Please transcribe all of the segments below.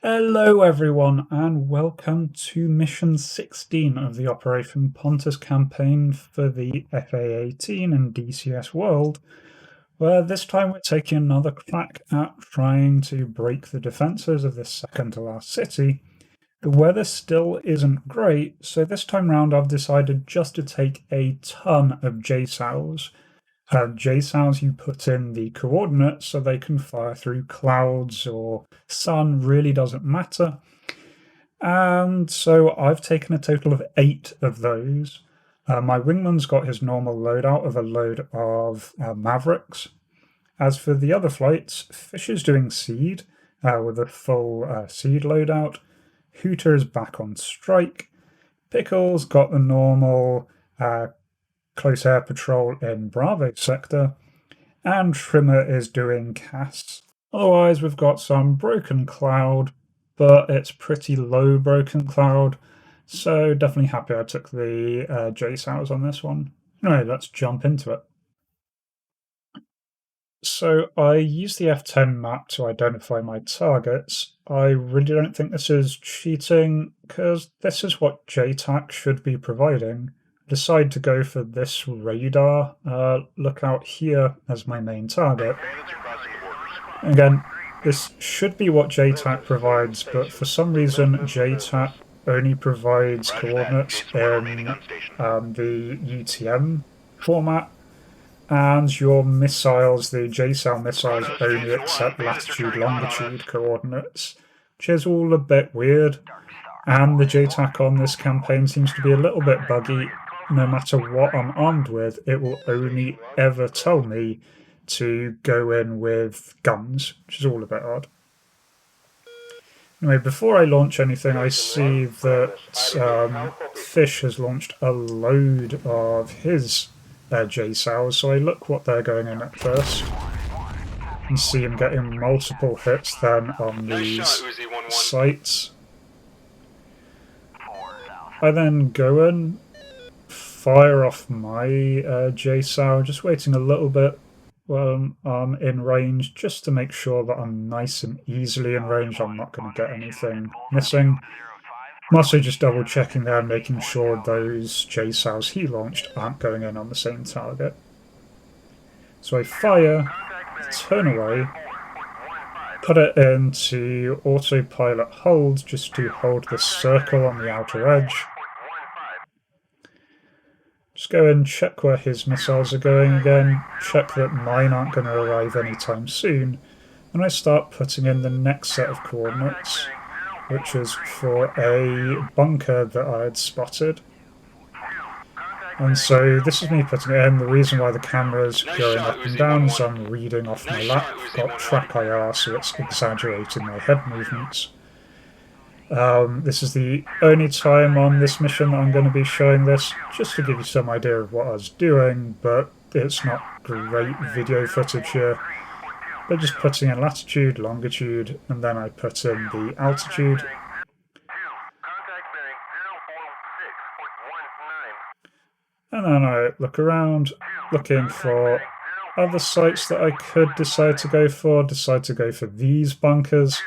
Hello everyone and welcome to mission 16 of the Operation Pontus campaign for the A-18 and DCS world, where this time we're taking another crack at trying to break the defences of this second to last city. The weather still isn't great, so this time round I've decided just to take a ton of JSOWs. JSOWs, you put in the coordinates so they can fire through clouds or sun, really doesn't matter. And so I've taken a total of 8 of those. My wingman's got his normal loadout of a load of Mavericks. As for the other flights, Fish is doing Seed with a full Seed loadout. Hooter is back on strike. Pickle's got the normal close air patrol in Bravo sector, and Trimmer is doing casts. Otherwise, we've got some broken cloud, but it's pretty low broken cloud, so definitely happy I took the JSOWs on this one. Anyway, let's jump into it. So I use the F10 map to identify my targets. I really don't think this is cheating, because this is what JTAC should be providing. Decide to go for this radar lookout here as my main target. Again, this should be what JTAC provides, but for some reason JTAC only provides coordinates in the UTM format, and your missiles, the JSOW missiles, only accept latitude-longitude coordinates, which is all a bit weird. And the JTAC on this campaign seems to be a little bit buggy. No matter what I'm armed with, it will only ever tell me to go in with guns, which is all a bit odd. Anyway, before I launch anything, I see that Fish has launched a load of his JSOWs, so I look what they're going in at first and see him getting multiple hits then on these sites. I then go in, fire off my JSOW, just waiting a little bit while I'm in range, just to make sure that I'm nice and easily in range. I'm not going to get anything missing. I'm also just double checking there, making sure those JSOWs he launched aren't going in on the same target. So I fire, turn away, put it into autopilot hold just to hold the circle on the outer edge. Just go and check where his missiles are going again, check that mine aren't going to arrive anytime soon, and I start putting in the next set of coordinates, which is for a bunker that I had spotted. And so this is me putting it in. The reason why the camera's going up and down is I'm reading off my lap. I've got track IR, so it's exaggerating my head movements. This is the only time on this mission that I'm going to be showing this, just to give you some idea of what I was doing, but it's not great video footage here. But just putting in latitude, longitude, and then I put in the altitude. And then I look around, looking for other sites that I could decide to go for these bunkers.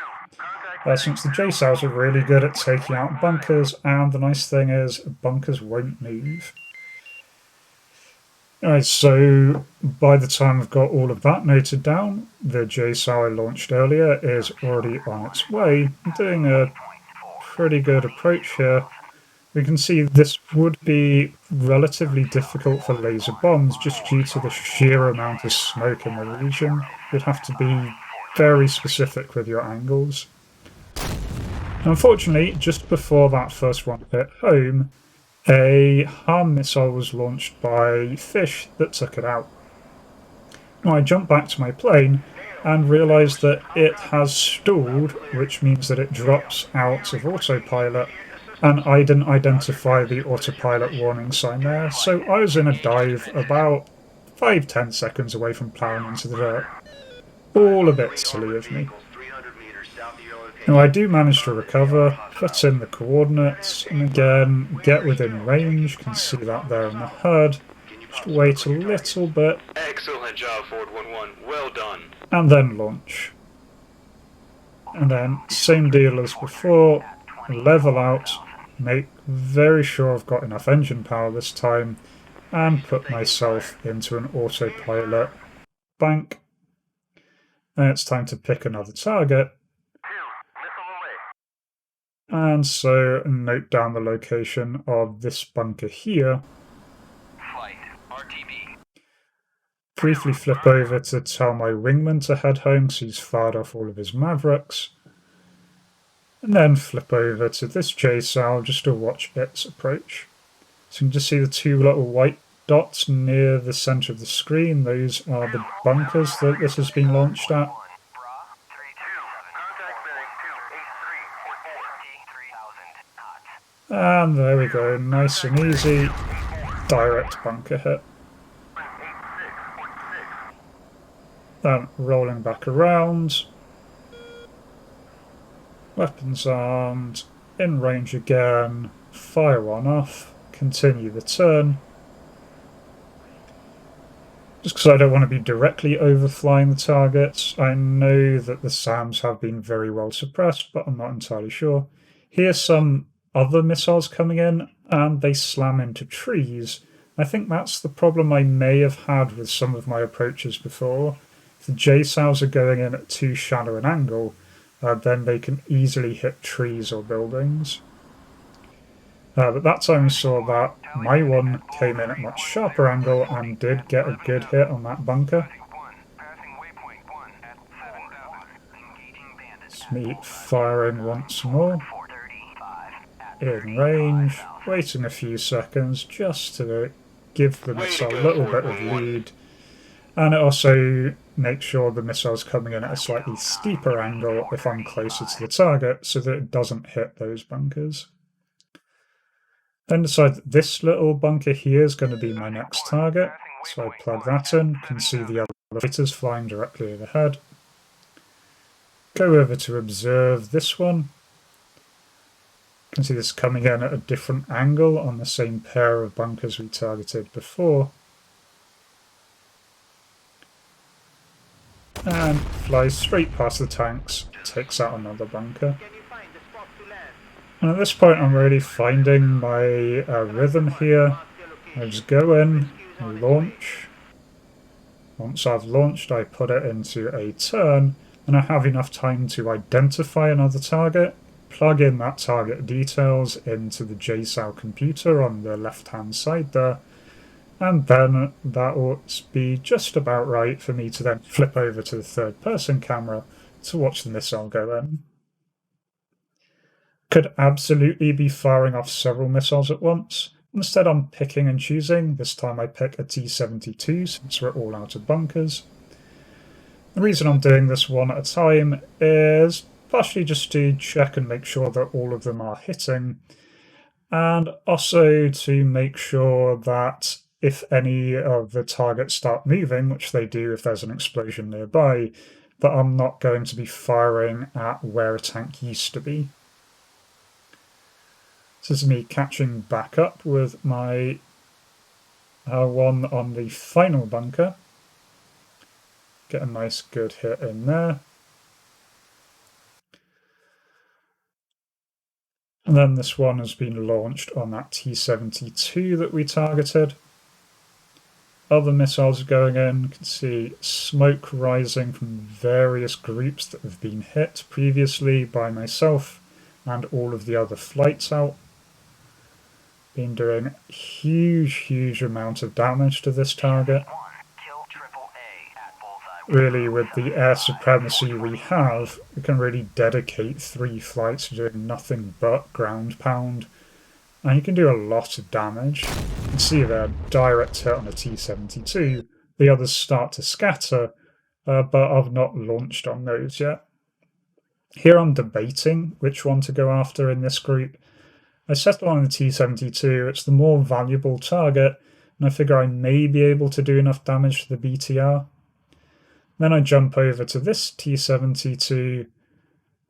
Since the JSOWs are really good at taking out bunkers, and the nice thing is bunkers won't move. Alright, so by the time I've got all of that noted down, the JSOW I launched earlier is already on its way, doing a pretty good approach here. We can see this would be relatively difficult for laser bombs just due to the sheer amount of smoke in the region. You'd have to be very specific with your angles. Unfortunately, just before that first one hit home, a harm missile was launched by Fish that took it out. Now I jumped back to my plane and realised that it has stalled, which means that it drops out of autopilot, and I didn't identify the autopilot warning sign there, so I was in a dive about 5-10 seconds away from ploughing into the dirt. All a bit silly of me. Now I do manage to recover, put in the coordinates, and again get within range, can see that there in the HUD. Just wait a little bit. Excellent job, Ford 1-1. Well done. And then launch. And then same deal as before, level out, make very sure I've got enough engine power this time, and put myself into an autopilot bank. And it's time to pick another target. And so note down the location of this bunker here. Briefly flip over to tell my wingman to head home because he's fired off all of his Mavericks. And then flip over to this JSOW just to watch its approach. So you can just see the two little white dots near the center of the screen. Those are the bunkers that this has been launched at. And there we go, nice and easy, direct bunker hit. Then rolling back around, weapons armed, in range again, fire one off, continue the turn. Just because I don't want to be directly overflying the targets. I know that the SAMs have been very well suppressed, but I'm not entirely sure. Here's some other missiles coming in, and they slam into trees. I think that's the problem I may have had with some of my approaches before. If the JSOWs are going in at too shallow an angle, then they can easily hit trees or buildings. But that time we saw that my one came in at a much sharper angle and did get a good hit on that bunker. It's me firing once more. In range, waiting a few seconds just to give the missile a little bit of lead. And it also makes sure the missile's coming in at a slightly steeper angle if I'm closer to the target so that it doesn't hit those bunkers. Then decide that this little bunker here is going to be my next target, so I plug that in, can see the other fighters flying directly overhead. Go over to observe this one. You can see this coming in at a different angle on the same pair of bunkers we targeted before. And flies straight past the tanks, takes out another bunker. And at this point I'm really finding my rhythm here. I just go in, launch. Once I've launched, I put it into a turn, and I have enough time to identify another target, plug in that target details into the JSOW computer on the left-hand side there, and then that ought to be just about right for me to then flip over to the third-person camera to watch the missile go in. Could absolutely be firing off several missiles at once. Instead I'm picking and choosing. This time I pick a T-72 since we're all out of bunkers. The reason I'm doing this one at a time is partially just to check and make sure that all of them are hitting, and also to make sure that if any of the targets start moving, which they do if there's an explosion nearby, that I'm not going to be firing at where a tank used to be. This is me catching back up with my one on the final bunker. Get a nice good hit in there. And then this one has been launched on that T-72 that we targeted. Other missiles going in. You can see smoke rising from various groups that have been hit previously by myself and all of the other flights out. Been doing a huge amount of damage to this target. Really, with the air supremacy we have, we can really dedicate 3 flights to doing nothing but ground pound, and you can do a lot of damage. You can see there, direct hit on a T-72. The others start to scatter, but I've not launched on those yet. Here I'm debating which one to go after in this group. I settle on the T-72, it's the more valuable target, and I figure I may be able to do enough damage to the BTR. Then I jump over to this T-72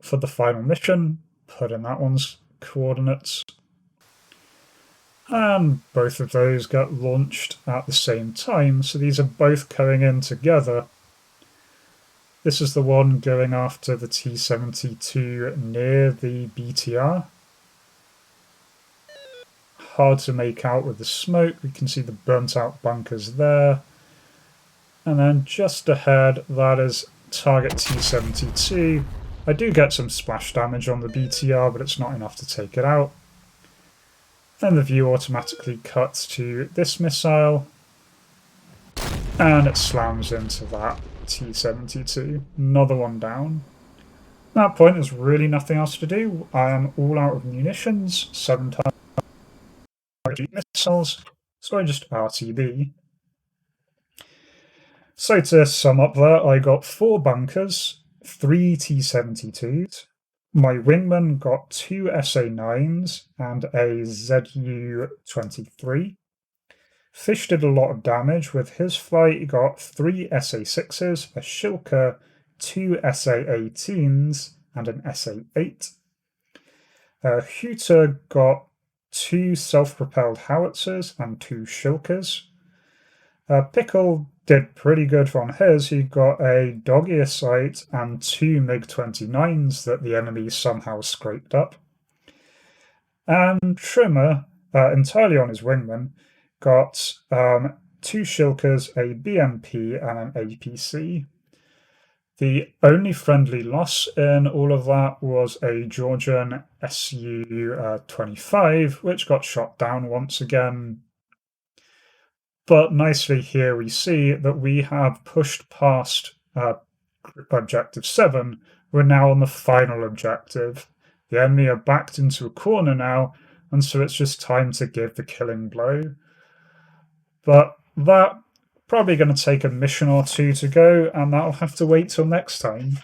for the final mission, put in that one's coordinates. And both of those get launched at the same time, so these are both going in together. This is the one going after the T-72 near the BTR. Hard to make out with the smoke. We can see the burnt out bunkers there. And then just ahead, that is target T-72. I do get some splash damage on the BTR, but it's not enough to take it out. Then the view automatically cuts to this missile, and it slams into that T-72. Another one down. At that point, there's really nothing else to do. I am all out of munitions, 7 target missiles, so I just RTB. So to sum up there, I got 4 bunkers, 3 T-72s. My wingman got 2 SA-9s and a ZU-23. Fish did a lot of damage. With his flight, he got 3 SA-6s, a Shilker, 2 SA-18s, and an SA-8. Hooter got 2 self-propelled howitzers and 2 Shilkers. Pickle did pretty good on his. He got a dog-ear sight and 2 MiG-29s that the enemy somehow scraped up. And Trimmer, entirely on his wingman, got 2 Shilkers, a BMP, and an APC. The only friendly loss in all of that was a Georgian Su-25, which got shot down once again. But nicely here we see that we have pushed past Objective 7. We're now on the final objective. The enemy are backed into a corner now, and so it's just time to give the killing blow. But that probably going to take a mission or 2 to go, and that'll have to wait till next time.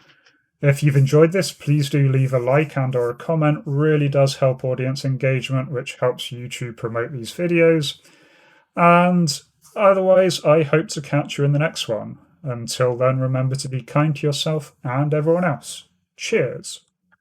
If you've enjoyed this, please do leave a like and or a comment. Really does help audience engagement, which helps YouTube promote these videos. And otherwise, I hope to catch you in the next one. Until then, remember to be kind to yourself and everyone else. Cheers.